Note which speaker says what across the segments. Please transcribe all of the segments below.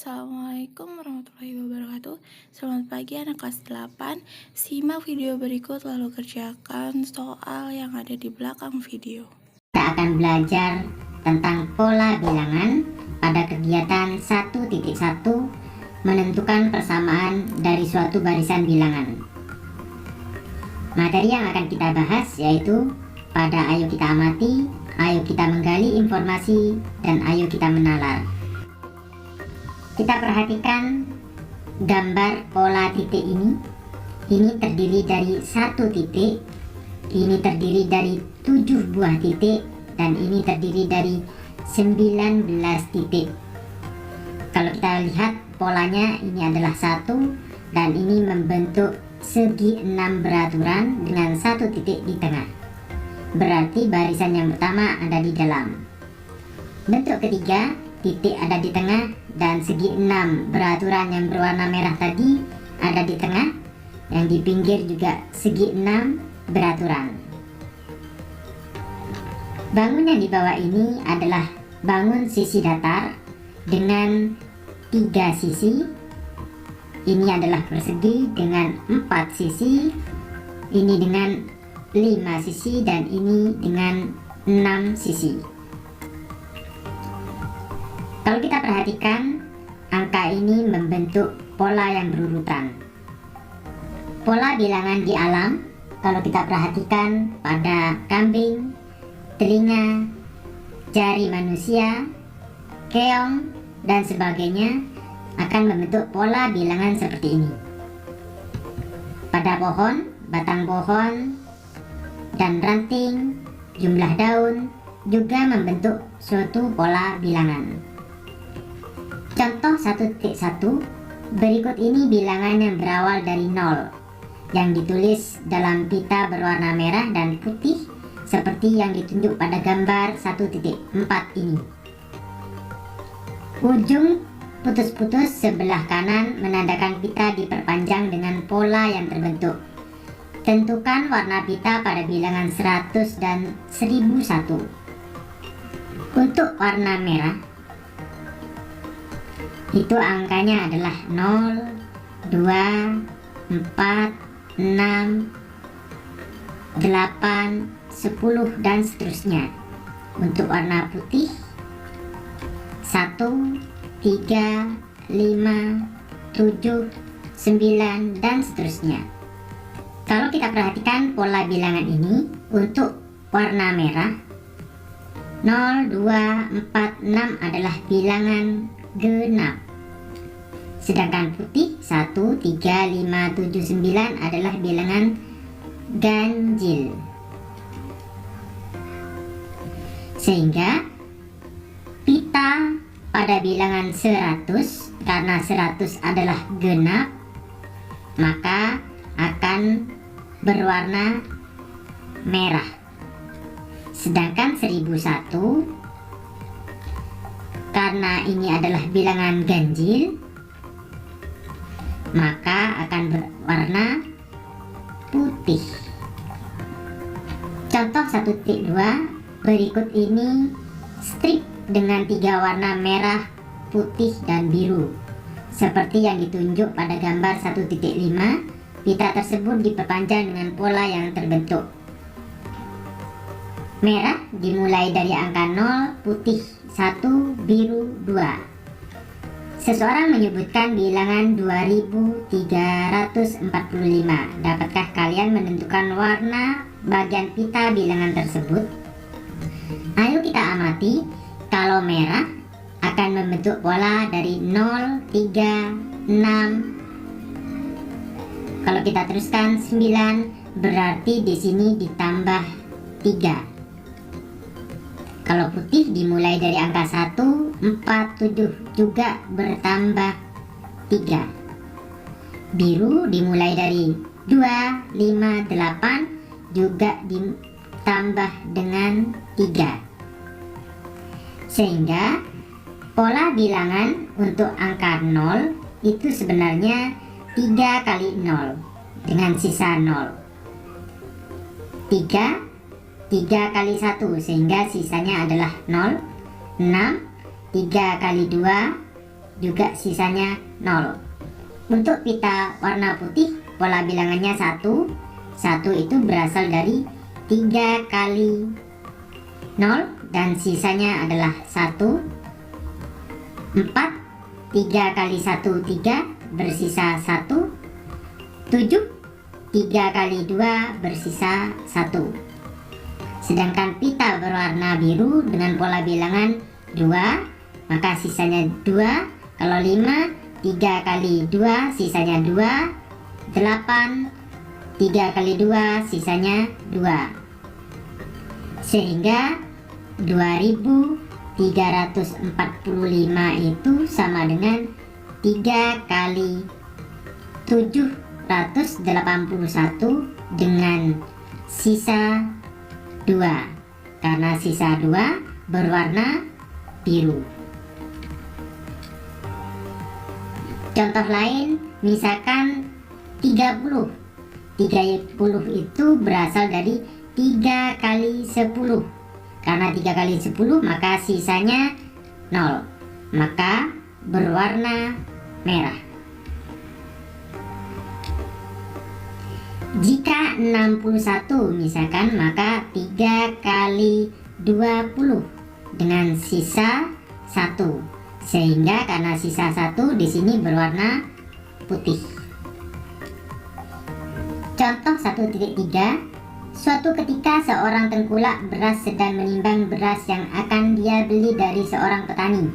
Speaker 1: Assalamualaikum warahmatullahi wabarakatuh. Selamat pagi anak kelas 8. Simak video berikut lalu kerjakan soal yang ada di belakang video.
Speaker 2: Kita akan belajar tentang pola bilangan pada kegiatan 1.1 menentukan persamaan dari suatu barisan bilangan. Materi yang akan kita bahas yaitu pada ayo kita amati, ayo kita menggali informasi, dan ayo kita menalar. Kita perhatikan gambar pola titik ini. Ini terdiri dari 1 titik, ini terdiri dari 7 buah titik, dan ini terdiri dari 19 titik. Kalau kita lihat polanya, ini adalah 1 dan ini membentuk segi 6 beraturan dengan 1 titik di tengah. Berarti barisan yang pertama ada di dalam. Bentuk ketiga, titik ada di tengah dan segi 6 beraturan yang berwarna merah tadi ada di tengah. Yang di pinggir juga segi 6 beraturan. Bangun yang di bawah ini adalah bangun sisi datar dengan 3 sisi. Ini adalah persegi dengan 4 sisi. Ini dengan 5 sisi dan ini dengan 6 sisi. Kalau kita perhatikan, angka ini membentuk pola yang berurutan. Pola bilangan di alam, kalau kita perhatikan pada kambing, telinga, jari manusia, keong, dan sebagainya akan membentuk pola bilangan seperti ini. Pada pohon, batang pohon, dan ranting, jumlah daun juga membentuk suatu pola bilangan. Contoh 1.1, berikut ini bilangan yang berawal dari 0, yang ditulis dalam pita berwarna merah dan putih seperti yang ditunjuk pada gambar 1.4 ini. Ujung putus-putus sebelah kanan menandakan pita diperpanjang dengan pola yang terbentuk. Tentukan warna pita pada bilangan 100 dan 1001. Untuk warna merah, itu angkanya adalah 0, 2, 4, 6, 8, 10, dan seterusnya. Untuk warna putih 1, 3, 5, 7, 9, dan seterusnya. Kalau kita perhatikan pola bilangan ini, untuk warna merah 0, 2, 4, 6 adalah bilangan genap. Sedangkan putih 1, 3, 5, 7, 9 adalah bilangan ganjil. Sehingga pita pada bilangan 100, karena 100 adalah genap, maka akan berwarna merah. Sedangkan 1001, karena ini adalah bilangan ganjil, maka akan berwarna putih. Contoh 1.2, berikut ini strip dengan 3 warna merah, putih, dan biru. Seperti yang ditunjuk pada gambar 1.5, pita tersebut diperpanjang dengan pola yang terbentuk. Merah dimulai dari angka 0, putih 1, biru 2. Seseorang menyebutkan bilangan 2345. Dapatkah kalian menentukan warna bagian pita bilangan tersebut? Ayo kita amati. Kalau merah akan membentuk pola dari 0, 3, 6. Kalau kita teruskan 9, berarti di sini ditambah 3. Kalau putih dimulai dari angka 1, 4, 7 juga bertambah 3. Biru dimulai dari 2, 5, 8 juga ditambah dengan 3. Sehingga pola bilangan untuk angka 0 itu sebenarnya 3 kali 0 dengan sisa 0. 3 kali 1 sehingga sisanya adalah 0. 6, 3 kali 2, juga sisanya 0. Untuk pita warna putih, pola bilangannya 1. 1 itu berasal dari 3 kali 0 dan sisanya adalah 1. 4, 3 kali 1 3 bersisa 1. 7, 3 kali 2 bersisa 1. Sedangkan pita berwarna biru dengan pola bilangan 2, maka sisanya 2. Kalau 5, 3 kali 2 sisanya 2. 8, 3 kali 2 sisanya 2. Sehingga 2345 itu sama dengan 3 kali 781 dengan sisa 2, karena sisa 2 berwarna biru. Contoh lain, misalkan 30. 30 itu berasal dari 3 kali 10. Karena 3 kali 10 maka sisanya 0, maka berwarna merah. Jika 61 misalkan, maka 3 kali 20 dengan sisa 1. Sehingga karena sisa 1 di sini berwarna putih. Contoh 1.3. Suatu ketika seorang tengkulak beras sedang menimbang beras yang akan dia beli dari seorang petani.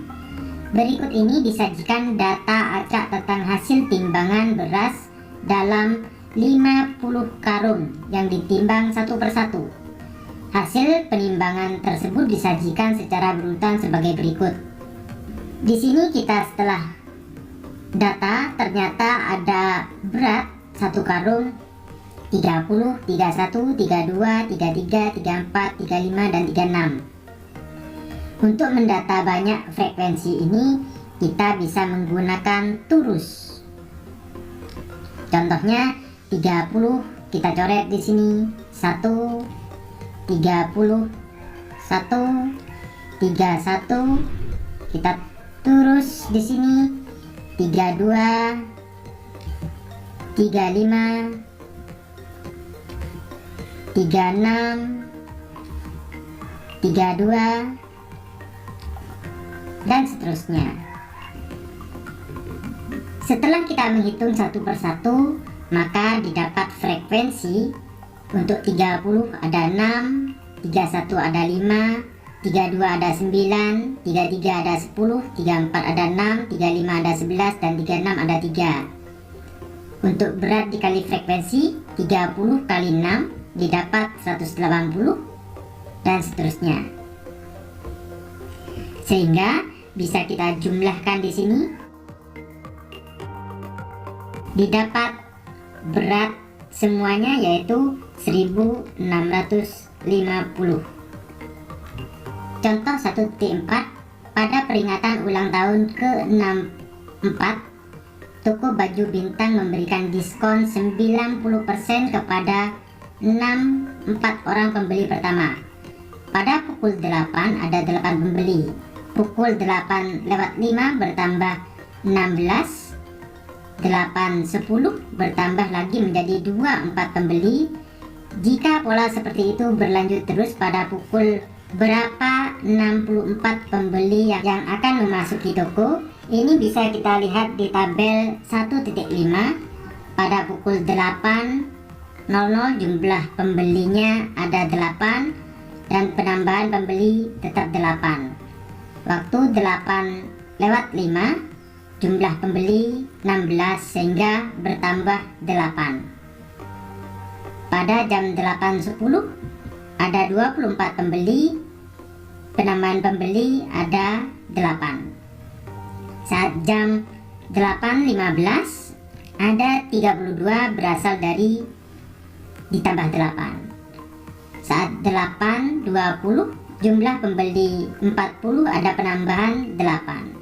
Speaker 2: Berikut ini disajikan data acak tentang hasil timbangan beras dalam 50 karung yang ditimbang satu persatu. Hasil penimbangan tersebut disajikan secara berurutan sebagai berikut. Di sini kita setelah data ternyata ada berat satu karung 30, 31, 32, 33, 34, 35, dan 36. Untuk mendata banyak frekuensi ini, kita bisa menggunakan turus. Contohnya 30 kita coret di sini 1, 30, 1, 31, kita turus di sini 32, 35, 36, 32, dan seterusnya. Setelah kita menghitung satu persatu, maka didapat frekuensi. Untuk 30 ada 6, 31 ada 5, 32 ada 9, 33 ada 10, 34 ada 6, 35 ada 11, dan 36 ada 3. Untuk berat dikali frekuensi, 30 kali 6 didapat 180, dan seterusnya. Sehingga bisa kita jumlahkan di sini. Didapat berat semuanya yaitu 1650. Contoh 1.4. Pada peringatan ulang tahun ke-64, toko baju Bintang memberikan diskon 90% kepada 4 orang pembeli pertama. Pada pukul 8 ada 8 pembeli. Pukul 8:05 bertambah 16. 8:10 bertambah lagi menjadi 4 pembeli. Jika pola seperti itu berlanjut terus, pada pukul berapa 64 pembeli yang akan memasuki toko. Ini bisa kita lihat di tabel 1.5. Pada pukul 8:00 jumlah pembelinya ada 8 dan penambahan pembeli tetap 8. Waktu 8:05 jumlah pembeli 16 sehingga bertambah 8. Pada jam 8:10 ada 24 pembeli, penambahan pembeli ada 8. Saat jam 8:15 ada 32 berasal dari ditambah 8. Saat 8:20 jumlah pembeli 40 ada penambahan 8.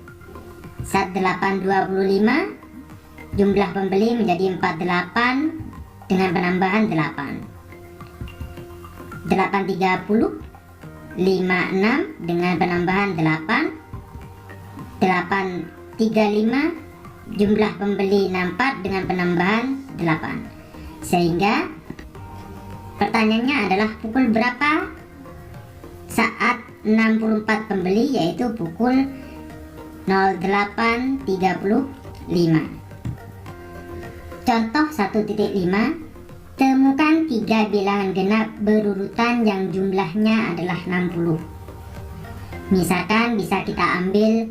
Speaker 2: Saat 8:25 jumlah pembeli menjadi 48 dengan penambahan 8. 8:30 56 dengan penambahan 8. 35, jumlah pembeli 64 dengan penambahan 8. Sehingga pertanyaannya adalah pukul berapa saat 64 pembeli, yaitu pukul 08.35. Contoh 1.5, temukan 3 bilangan genap berurutan yang jumlahnya adalah 60. Misalkan bisa kita ambil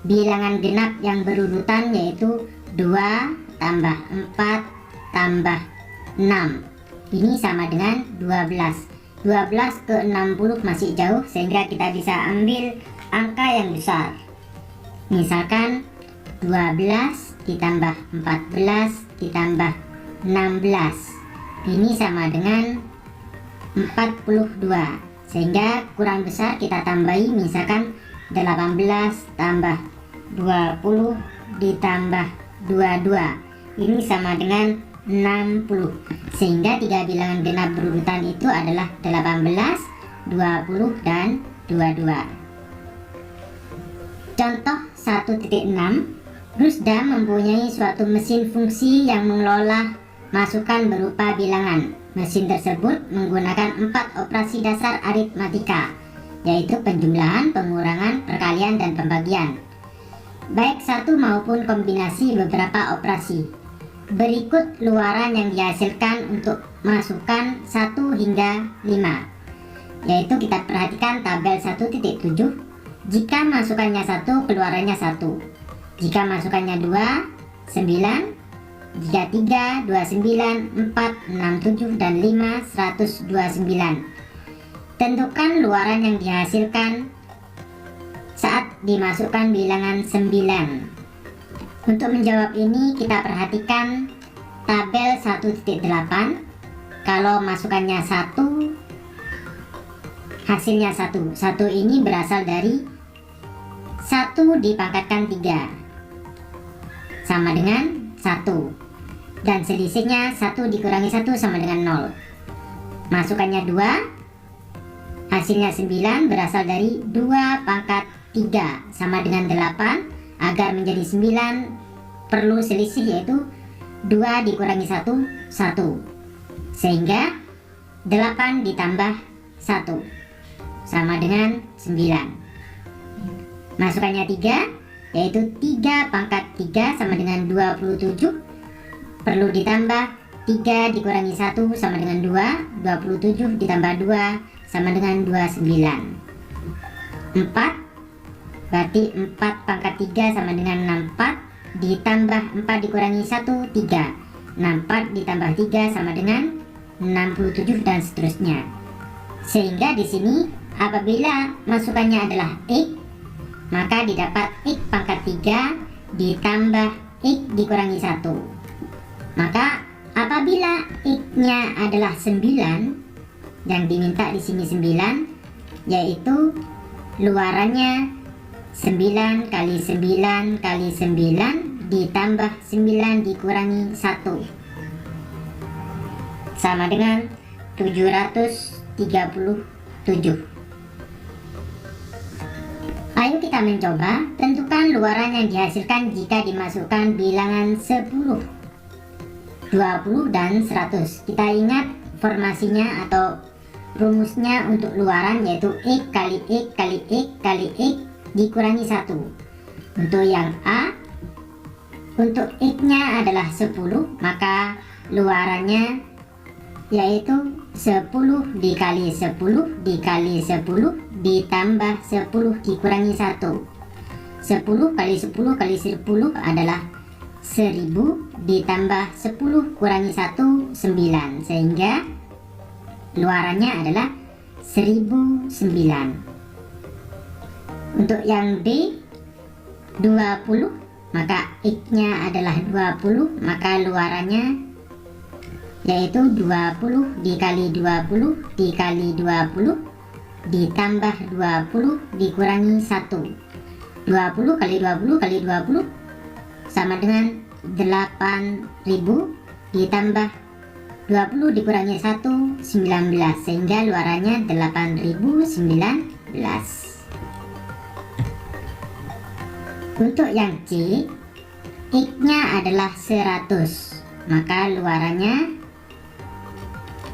Speaker 2: bilangan genap yang berurutan, yaitu 2 tambah 4 tambah 6. Ini sama dengan 12. 12 ke 60 masih jauh, sehingga kita bisa ambil angka yang besar. Misalkan 12 ditambah 14 ditambah 16. Ini sama dengan 42. Sehingga kurang besar kita tambahi, misalkan 18 tambah 20 ditambah 22. Ini sama dengan 60. Sehingga 3 bilangan genap berurutan itu adalah 18, 20, dan 22. Contoh 1.6, Rusda mempunyai suatu mesin fungsi yang mengelola masukan berupa bilangan. Mesin tersebut menggunakan 4 operasi dasar aritmatika, yaitu penjumlahan, pengurangan, perkalian, dan pembagian, baik satu maupun kombinasi beberapa operasi. Berikut luaran yang dihasilkan untuk masukan 1 hingga 5, yaitu kita perhatikan tabel 1.7. Jika masukannya 1, keluarannya 1. Jika masukannya 2, 9. Jika 3, 29, 4, 6, 7, dan 5, 129. Tentukan luaran yang dihasilkan saat dimasukkan bilangan 9. Untuk menjawab ini kita perhatikan tabel 1.8. Kalau masukannya 1, hasilnya 1. 1 ini berasal dari 1 dipangkatkan 3, sama dengan 1. Dan selisihnya 1 dikurangi 1 sama dengan 0. Masukannya 2, hasilnya 9 berasal dari 2 pangkat 3 sama dengan 8. Agar menjadi 9 perlu selisih, yaitu 2 dikurangi 1, 1. Sehingga 8 ditambah 1 sama dengan 9. Masukannya 3, yaitu 3 pangkat 3 sama dengan 27. Perlu ditambah 3 dikurangi 1 sama dengan 2. 27 ditambah 2 sama dengan 29. 4, berarti 4 pangkat 3 sama dengan 64. Ditambah 4 dikurangi 1, 3. 64 ditambah 3 sama dengan 67, dan seterusnya. Sehingga di sini apabila masukannya adalah X, maka didapat X pangkat 3 ditambah X dikurangi 1. Maka apabila X-nya adalah 9, yang diminta di sini 9, yaitu luarannya 9 kali 9 kali 9 ditambah 9 dikurangi 1 sama dengan 737. Ayo kita mencoba. Tentukan luaran yang dihasilkan jika dimasukkan bilangan 10, 20, dan 100. Kita ingat formasinya atau rumusnya untuk luaran, yaitu X kali X kali X kali X dikurangi 1. Untuk yang A, untuk X-nya adalah 10, maka luarannya yaitu 10 dikali 10 dikali 10 ditambah 10 dikurangi 1. 10 kali 10 kali 10 adalah 1000 ditambah 10 kurangi 1, 9. Sehingga luarannya adalah 1009. Untuk yang B, 20, maka X-nya adalah 20, maka luarannya yaitu 20 dikali 20 dikali 20 ditambah 20 dikurangi 1. 20 kali 20 kali 20 sama dengan 8000 ditambah 20 dikurangi 1, 19. Sehingga luarannya 8019. Untuk yang C, X-nya adalah 100, maka luarannya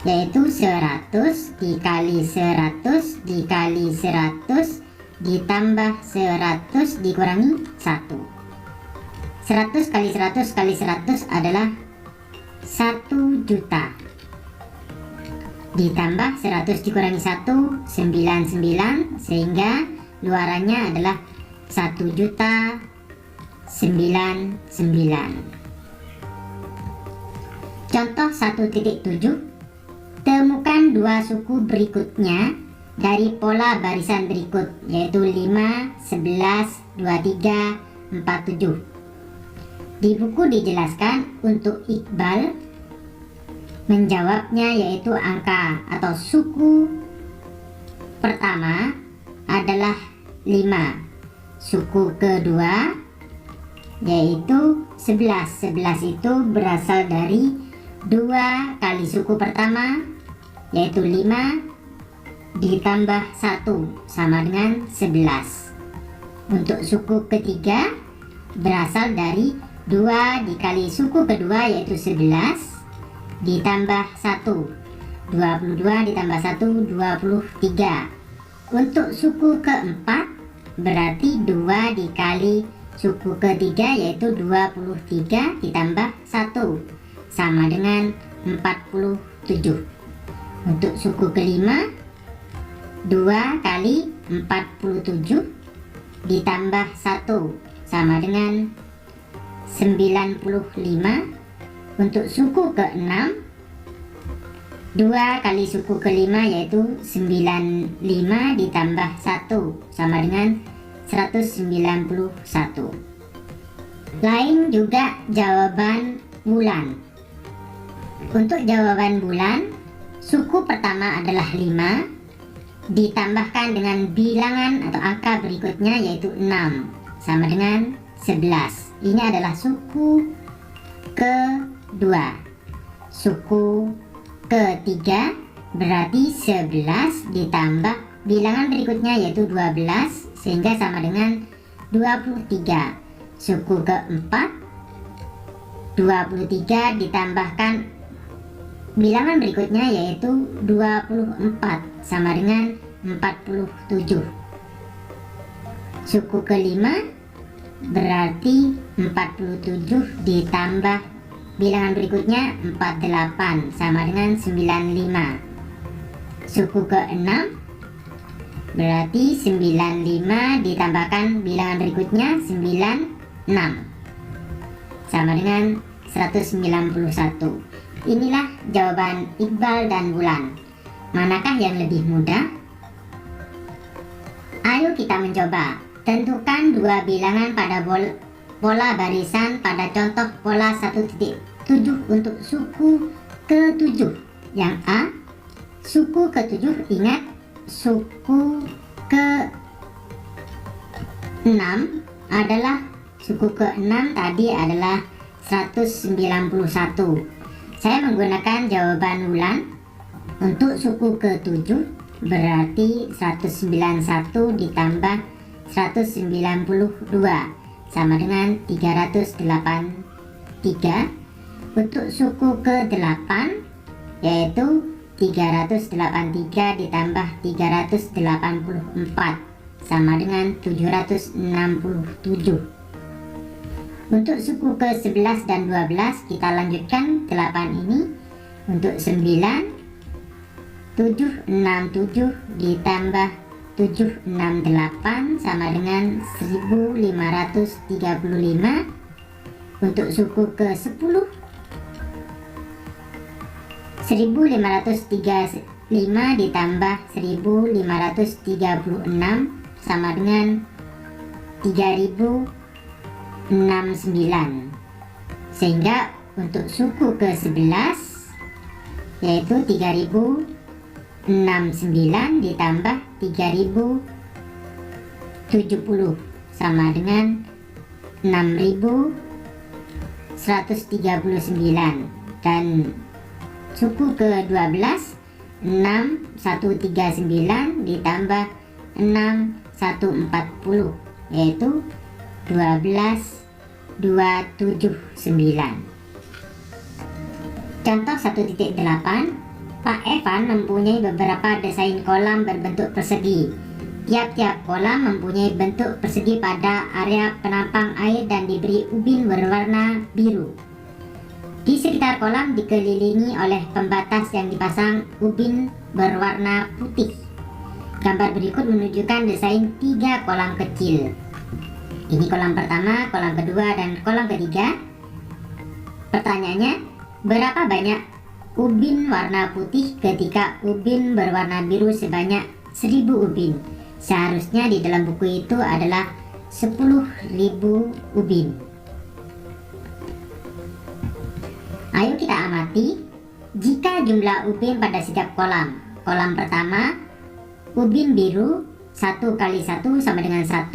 Speaker 2: yaitu 100 dikali 100 dikali 100 ditambah 100 dikurangi 1. 100 kali 100 kali 100 adalah 1 juta. Ditambah 100 dikurangi 1, 99, sehingga luarannya adalah 1 juta 99. Contoh 1.7, temukan dua suku berikutnya dari pola barisan berikut, yaitu 5, 11, 23, 47. Di buku dijelaskan untuk Iqbal menjawabnya, yaitu angka atau suku pertama adalah 5, suku kedua yaitu 11. 11 itu berasal dari 2 kali suku pertama yaitu 5 ditambah 1 sama dengan 11. Untuk suku ketiga berasal dari 2 dikali suku kedua yaitu 11 ditambah 1. 22 ditambah 1, 23. Untuk suku keempat berarti 2 dikali suku ketiga yaitu 23 ditambah 1 sama dengan 47. Untuk suku kelima 2 kali 47 ditambah 1 sama dengan 95. Untuk suku keenam 2 kali suku kelima yaitu 95 ditambah 1 sama dengan 191. Lain juga jawaban bulan. Untuk jawaban bulan, suku pertama adalah 5 ditambahkan dengan bilangan atau angka berikutnya yaitu 6 sama dengan 11. Ini adalah suku kedua. Suku ketiga berarti 11 ditambah bilangan berikutnya yaitu 12 sehingga sama dengan 23. Suku keempat 23 ditambahkan bilangan berikutnya yaitu 24 sama dengan 47. Suku kelima berarti 47 ditambah bilangan berikutnya 48 sama dengan 95. Suku keenam berarti 95 ditambahkan bilangan berikutnya 96 sama dengan 191. Inilah jawaban Iqbal dan Bulan. Manakah yang lebih mudah? Ayo kita mencoba. Tentukan dua bilangan pada pola barisan pada contoh pola 1.7 untuk suku ke-7. Yang A, suku ke-7, ingat suku ke-6 adalah suku ke-6 tadi adalah 191. Saya menggunakan jawaban bulan. Untuk suku ke-7 berarti 191 ditambah 192 sama dengan 383. Untuk suku ke-8 yaitu 383 ditambah 384 sama dengan 767. Untuk suku ke-11 dan 12 kita lanjutkan 8 ini. Untuk 9 767 ditambah 768 sama dengan 1535. Untuk suku ke-10 1535 ditambah 1536 sama dengan 3069. Sehingga untuk suku ke-11 yaitu 3069 ditambah 3070 sama dengan 6139. Dan suku ke-12 6139 ditambah 6140 yaitu 12, 279. Contoh 1.8, Pak Evan mempunyai beberapa desain kolam berbentuk persegi. Tiap-tiap kolam mempunyai bentuk persegi pada area penampang air dan diberi ubin berwarna biru. Di sekitar kolam dikelilingi oleh pembatas yang dipasang ubin berwarna putih. Gambar berikut menunjukkan desain 3 kolam kecil. Ini kolam pertama, kolam kedua, dan kolam ketiga. Pertanyaannya, berapa banyak ubin warna putih ketika ubin berwarna biru sebanyak 1000 ubin? Seharusnya di dalam buku itu adalah 10.000 ubin. Ayo kita amati jika jumlah ubin pada setiap kolam. Kolam pertama, ubin biru 1 kali 1 sama dengan 1.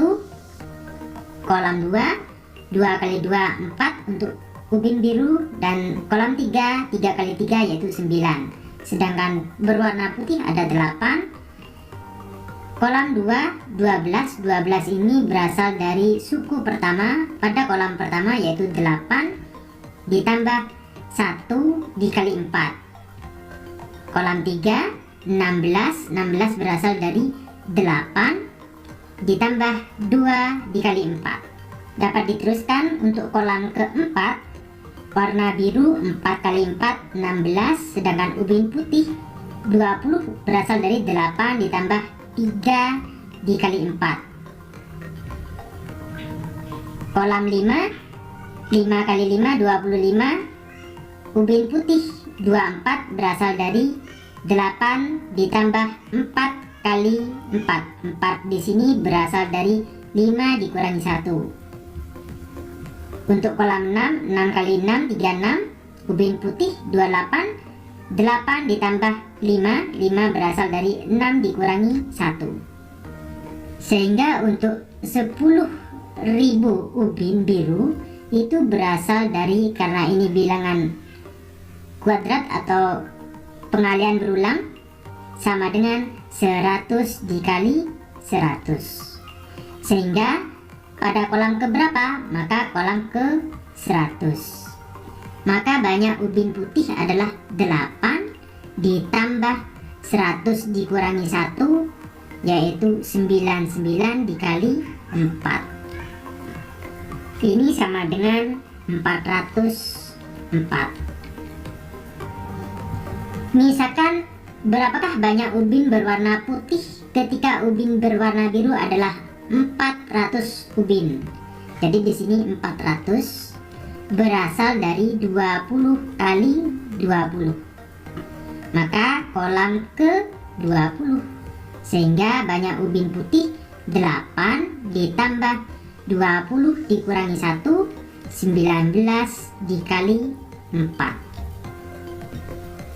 Speaker 2: Kolam 2, 2 kali 2, 4 untuk ubin biru. Dan kolam 3, 3 kali 3 yaitu 9. Sedangkan berwarna putih ada 8. Kolam 2, 12. 12 ini berasal dari suku pertama pada kolam pertama yaitu 8 ditambah 1 dikali 4. Kolam 3, 16. 16 berasal dari 8 ditambah 2 dikali 4. Dapat diteruskan untuk kolam keempat, warna biru 4 kali 4, 16. Sedangkan ubin putih 20 berasal dari 8 ditambah 3 dikali 4. Kolam 5, 5 kali 5, 25. Ubin putih 24 berasal dari 8 ditambah 4 kali 4. 4 di sini berasal dari 5 dikurangi 1. Untuk kolam 6, 6 kali 6, 36. Ubin putih 28. 8 ditambah 5, 5 berasal dari 6 dikurangi 1. Sehingga untuk 10.000 ubin biru itu berasal dari, karena ini bilangan kuadrat atau pengalian berulang, sama dengan 100 dikali 100. Sehingga pada kolam keberapa? Maka kolam ke 100. Maka banyak ubin putih adalah 8 ditambah 100 dikurangi 1 yaitu 99 dikali 4. Ini sama dengan 404. Misalkan berapakah banyak ubin berwarna putih ketika ubin berwarna biru adalah 400 ubin. Jadi di sini 400 berasal dari 20 kali 20. Maka kolam ke 20. Sehingga banyak ubin putih 8 ditambah 20 dikurangi 1, 19 dikali 4.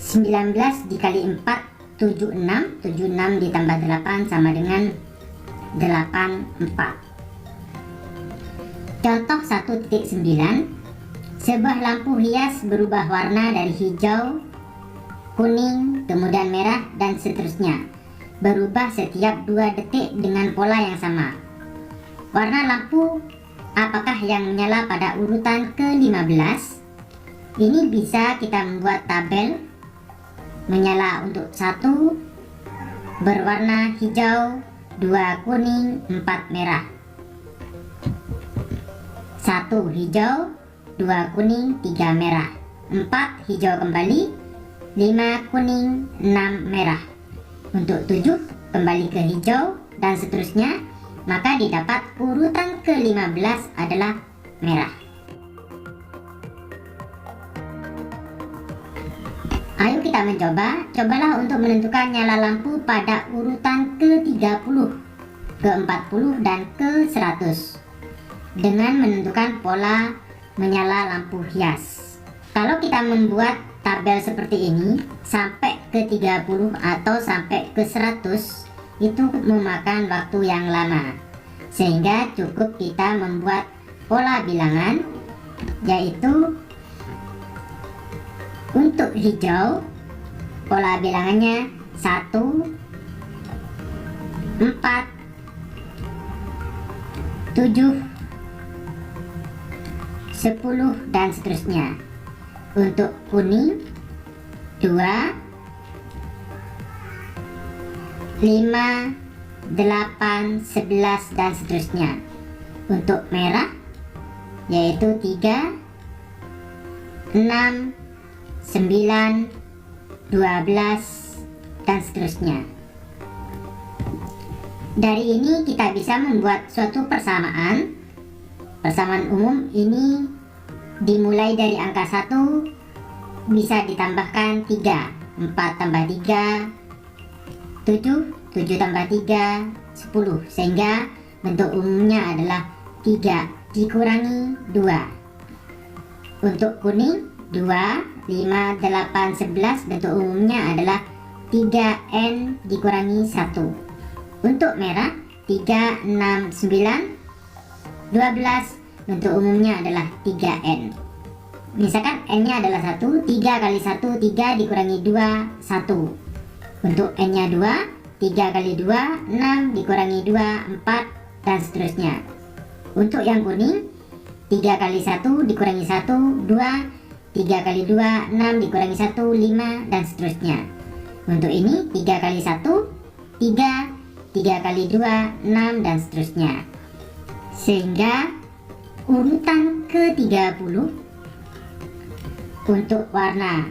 Speaker 2: 19 dikali 4, 76. 76 ditambah 8 sama dengan 84. Contoh 1.9, sebuah lampu hias berubah warna dari hijau, kuning, kemudian merah, dan seterusnya. Berubah setiap 2 detik dengan pola yang sama. Warna lampu apakah yang menyala pada urutan ke-15? Ini bisa kita membuat tabel. Menyala untuk 1 berwarna hijau, 2 kuning, 4 merah. 1 hijau, 2 kuning, 3 merah. 4 hijau kembali, 5 kuning, 6 merah. Untuk 7 kembali ke hijau dan seterusnya. Maka didapat urutan ke-15 adalah merah. Ayo kita mencoba. Cobalah untuk menentukan nyala lampu pada urutan ke-30, ke-40, dan ke-100 dengan menentukan pola menyala lampu hias. Kalau kita membuat tabel seperti ini sampai ke-30 atau sampai ke-100 itu memakan waktu yang lama, sehingga cukup kita membuat pola bilangan, yaitu untuk hijau pola bilangannya 1, 4, 7, 10 dan seterusnya. Untuk kuning 2, 5, 8, 11 dan seterusnya. Untuk merah yaitu 3, 6, 9, 12 dan seterusnya. Dari ini kita bisa membuat suatu persamaan. Persamaan umum ini dimulai dari angka 1 bisa ditambahkan 3, 4 tambah 3 7, 7 tambah 3 10, sehingga bentuk umumnya adalah 3 dikurangi 2. Untuk kuning 2, 5, 8, 11 bentuk umumnya adalah 3n dikurangi 1. Untuk merah 3, 6, 9, 12 bentuk umumnya adalah 3n. Misalkan n nya adalah 1, 3 kali 1 3 dikurangi 2 1. Untuk n nya 2, 3 kali 2 6 dikurangi 2 4 dan seterusnya. Untuk yang kuning 3 kali 1 dikurangi 1 2, 3 kali 2 6 dikurangi 1 5 dan seterusnya. Untuk ini 3 kali 1 3, 3 kali 2 6 dan seterusnya. Sehingga urutan ke-30 untuk warna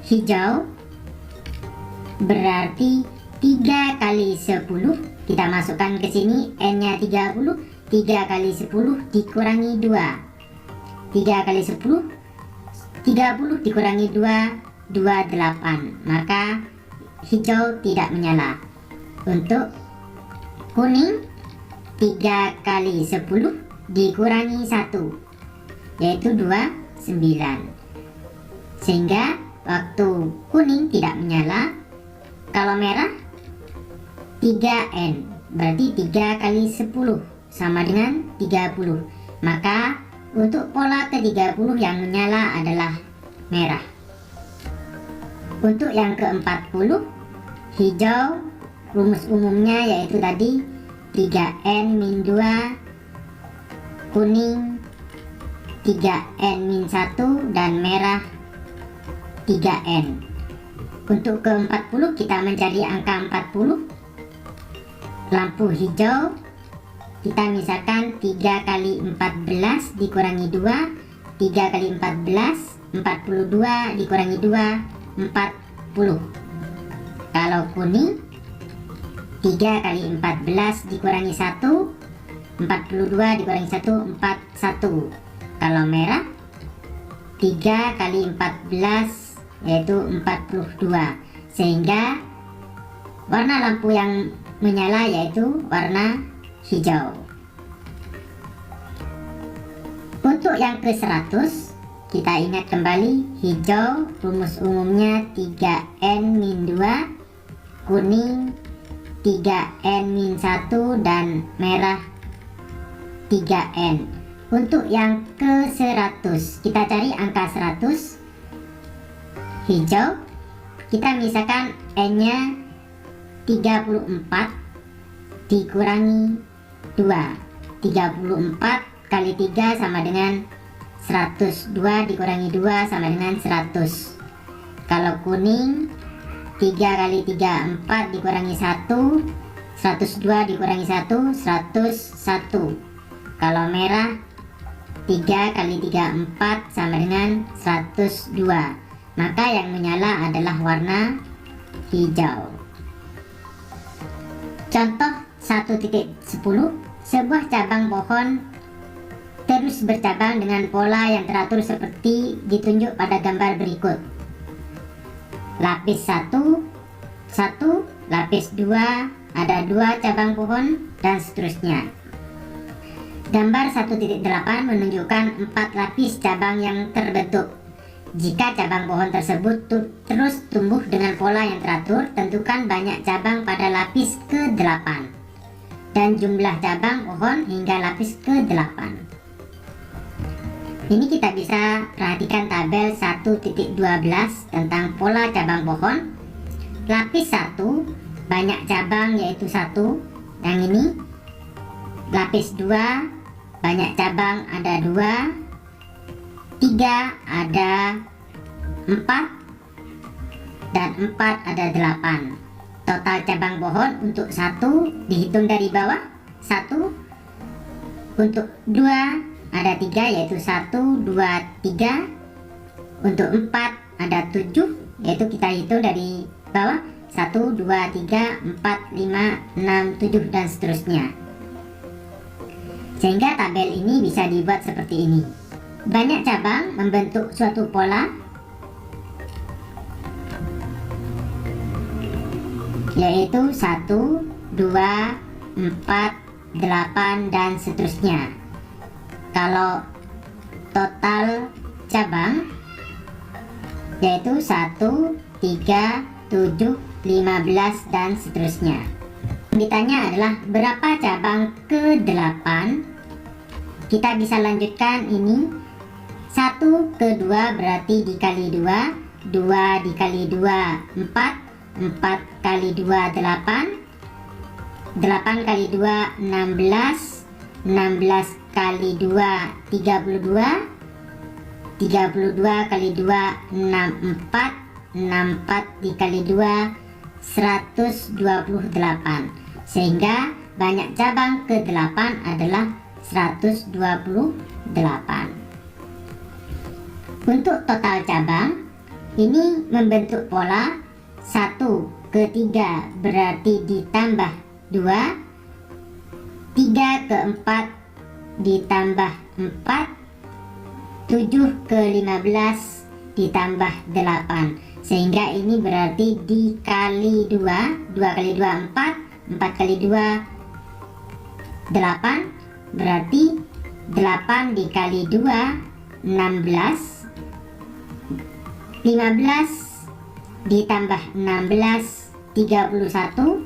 Speaker 2: hijau berarti 3 kali 10 kita masukkan ke sini, n nya 30, 3 kali 10 dikurangi 2, 3 kali 10 30 dikurangi 2 28, maka hijau tidak menyala. Untuk kuning 3 kali 10 dikurangi 1 yaitu 2 9, sehingga waktu kuning tidak menyala. Kalau merah 3n berarti 3 kali 10 sama dengan 30, maka untuk pola ke-30 yang menyala adalah merah. Untuk yang ke-40 hijau, rumus umumnya yaitu tadi 3n-2, kuning 3n-1 dan merah 3n. Untuk ke-40 kita mencari angka 40. Lampu hijau kita misalkan 3 kali 14 dikurangi 2, 3 kali 14 42 dikurangi 2 40. Kalau kuning 3 kali 14 dikurangi 1 42 dikurangi 1 41. Kalau merah 3 kali 14 yaitu 42, sehingga warna lampu yang menyala yaitu warna hijau. Untuk yang ke-100 kita ingat kembali, hijau rumus umumnya 3n-2, kuning 3n-1 dan merah 3n. Untuk yang ke-100 kita cari angka 100. Hijau kita misalkan n nya 34 dikurangi 2, 34 kali 3 sama dengan 100, 2 dikurangi 2 sama dengan 100. Kalau kuning 3 kali 3 4 dikurangi 1, 102 dikurangi 1 101. Kalau merah 3 kali 3 4 sama dengan 102, maka yang menyala adalah warna hijau. Contoh 1.10, sebuah cabang pohon terus bercabang dengan pola yang teratur seperti ditunjuk pada gambar berikut. Lapis 1, 1, lapis 2, ada 2 cabang pohon dan seterusnya. Gambar 1.8 menunjukkan 4 lapis cabang yang terbentuk. Jika cabang pohon tersebut terus tumbuh dengan pola yang teratur, tentukan banyak cabang pada lapis ke-8 dan jumlah cabang pohon hingga lapis ke-8. Ini kita bisa perhatikan tabel 1.12 tentang pola cabang pohon. Lapis 1 banyak cabang yaitu 1, yang ini. Lapis 2 banyak cabang ada 2, 3 ada 4 dan 4 ada 8. Total cabang pohon untuk 1 dihitung dari bawah 1. Untuk 2 ada 3 yaitu 1, 2, 3. Untuk 4 ada 7 yaitu kita hitung dari bawah 1, 2, 3, 4, 5, 6, 7 dan seterusnya. Sehingga tabel ini bisa dibuat seperti ini. Banyak cabang membentuk suatu pola, yaitu 1, 2, 4, 8 dan seterusnya. Kalau total cabang yaitu 1, 3, 7, 15 dan seterusnya. Ditanya adalah berapa cabang ke-8. Kita bisa lanjutkan ini. 1 ke-2 berarti dikali 2, 2 dikali 2 4, 4 kali 2 8, 8 kali 2 16, 16 kali 2 32, 32 kali 2 64, 64 dikali 2 128. Sehingga banyak cabang ke-8 adalah 128. Untuk total cabang ini membentuk pola 1 ke-3 berarti ditambah 2, 3 ke-4 ditambah 4, 7 ke-15 ditambah 8. Sehingga ini berarti dikali 2, 2 kali 2 4, 4 kali 2 8, berarti 8 dikali 2 16, 15 ditambah 16 31,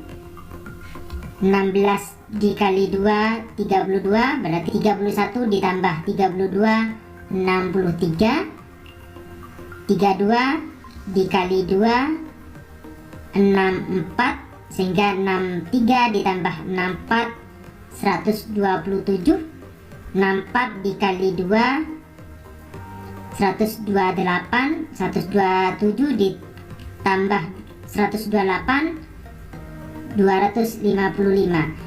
Speaker 2: 16 dikali 2 32, berarti 31 ditambah 32 63, 32 dikali 2 64, sehingga 63 ditambah 64 127, 64 dikali 2 128, 127 ditambah 128 255.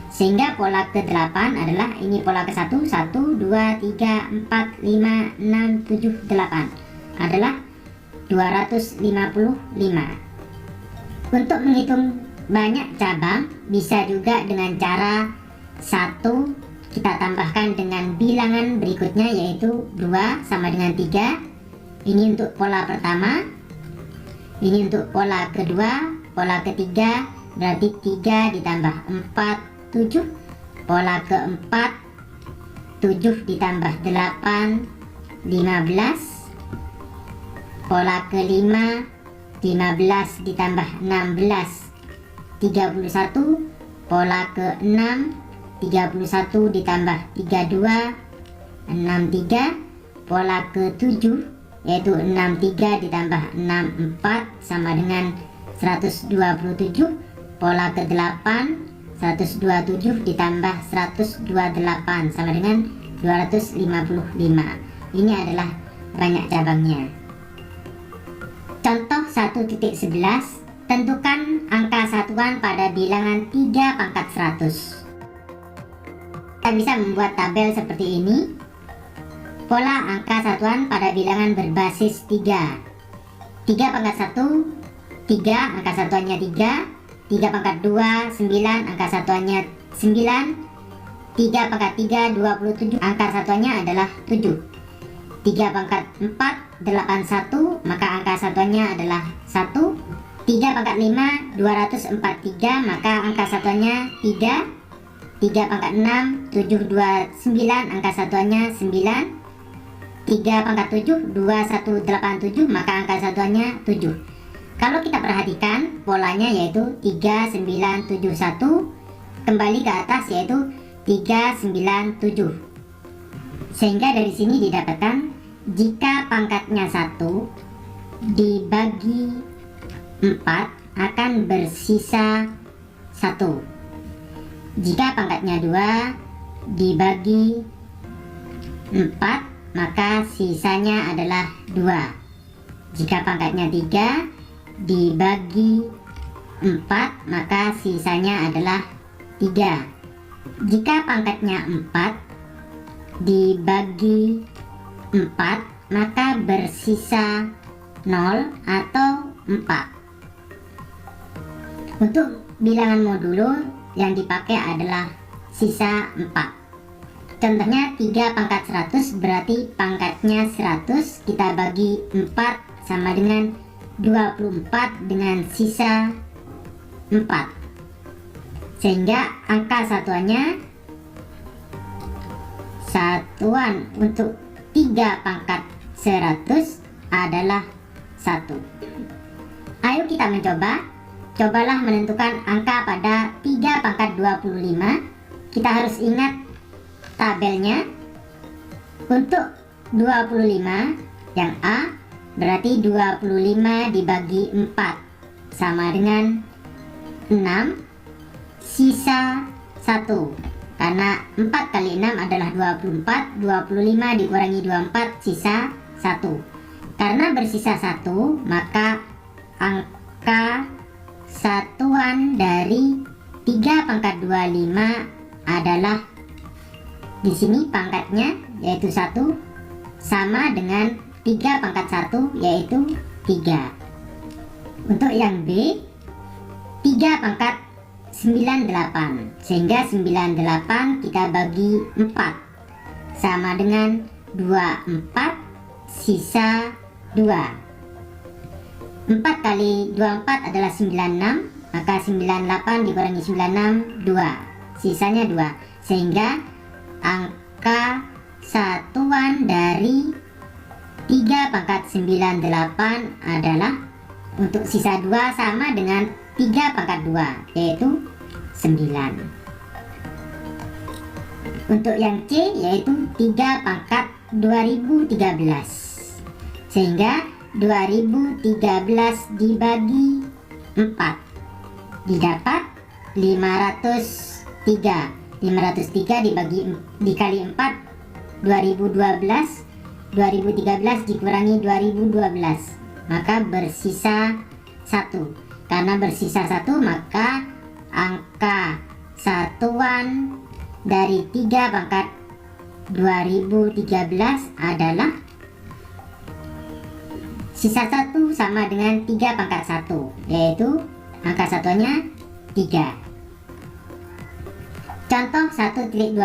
Speaker 2: Sehingga pola ke-8 adalah ini pola ke-1, 1 2 3 4 5 6 7 8 adalah 255. Untuk menghitung banyak cabang bisa juga dengan cara 1 kita tambahkan dengan bilangan berikutnya, yaitu 2 sama dengan 3. Ini untuk pola pertama. Ini untuk pola kedua. Pola ketiga berarti 3 ditambah 4 7. Pola keempat 7 ditambah 8 15. Pola kelima 15 ditambah 16 31. Pola ke-6 31 ditambah 32 63. Pola ke-7 yaitu 63 ditambah 64 sama dengan 127. Pola ke-8 127 ditambah 128 sama dengan 255. Ini adalah banyak cabangnya. Contoh 1.11, tentukan angka satuan pada bilangan 3 pangkat 100. Kita bisa membuat tabel seperti ini. Pola angka satuan pada bilangan berbasis 3. 3 pangkat 1, 3 angka satuannya 3. 3 pangkat 2, 9 angka satuannya 9. 3 pangkat 3, 27 angka satuannya adalah 7. 3 pangkat 4, 81 maka angka satuannya adalah 1. 3 pangkat 5, 243 maka angka satuannya 3. 3 pangkat 6, 729 angka satuannya 9. 3 pangkat 7, 2187 maka angka satuannya 7. Kalau kita perhatikan polanya yaitu 3971 kembali ke atas yaitu 397. Sehingga dari sini didapatkan jika pangkatnya 1 dibagi 4 akan bersisa 1. Jika pangkatnya 2 dibagi 4 maka sisanya adalah 2. Jika pangkatnya 3 dibagi 4, maka sisanya adalah 3. Jika pangkatnya 4 dibagi 4, maka bersisa 0 atau 4. Untuk bilangan modulo yang dipakai adalah sisa 4. Contohnya 3 pangkat 100 berarti pangkatnya 100, kita bagi 4 sama dengan 24 dengan sisa 4. Sehingga angka satuan untuk 3 pangkat 100 adalah 1. Ayo kita mencoba. Cobalah menentukan angka pada 3 pangkat 25. Kita harus ingat tabelnya. Untuk 25 yang A berarti 25 dibagi 4 sama dengan 6, sisa 1. Karena 4 kali 6 adalah 24, 25 dikurangi 24 sisa 1. Karena bersisa 1, maka angka satuan dari 3 pangkat 25 adalah, di sini pangkatnya yaitu 1 sama dengan 3 pangkat 1 yaitu 3. Untuk yang B 3 pangkat 98, sehingga 98 kita bagi 4 sama dengan 24 sisa 2. 4 kali 24 adalah 96, maka 98 dikurangi 96 2, sisanya 2. Sehingga angka satuan dari 3 pangkat 98 adalah, untuk sisa 2 sama dengan 3 pangkat 2 yaitu 9. Untuk yang C yaitu 3 pangkat 2013, sehingga 2013 dibagi 4 didapat 503. 503 dikali 4 2012, 2013 dikurangi 2012, maka bersisa 1. Karena bersisa 1, maka angka satuan dari 3 pangkat 2013 adalah sisa 1 sama dengan 3 pangkat 1, yaitu angka satuannya 3. Contoh 1.12,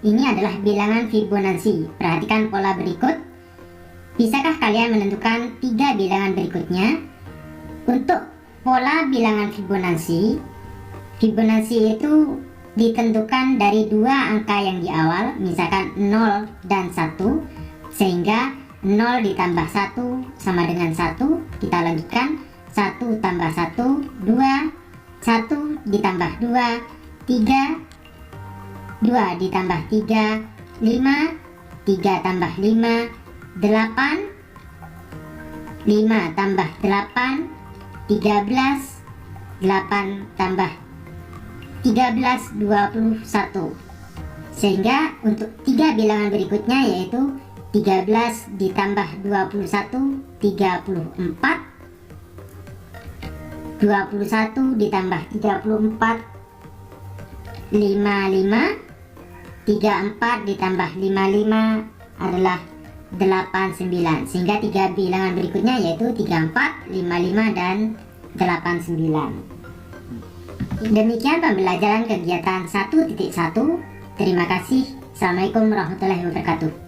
Speaker 2: ini adalah bilangan Fibonacci. Perhatikan pola berikut. Bisakah kalian menentukan 3 bilangan berikutnya? Untuk pola bilangan Fibonacci, Fibonacci itu ditentukan dari 2 angka yang di awal, misalkan 0 dan 1, sehingga 0 ditambah 1 sama dengan 1. Kita lanjutkan, 1 tambah 1 2, 1 ditambah 2 3, 2 ditambah 3 5, 3 tambah 5 8, 5 tambah 8 13, 8 tambah 13 21. Sehingga untuk 3 bilangan berikutnya yaitu 13 ditambah 21 34, 21 ditambah 34 55, 34 ditambah 55 adalah 89. Sehingga 3 bilangan berikutnya yaitu 34, 55 dan 89. Demikian pembelajaran kegiatan 1.1. Terima kasih. Assalamualaikum warahmatullahi wabarakatuh.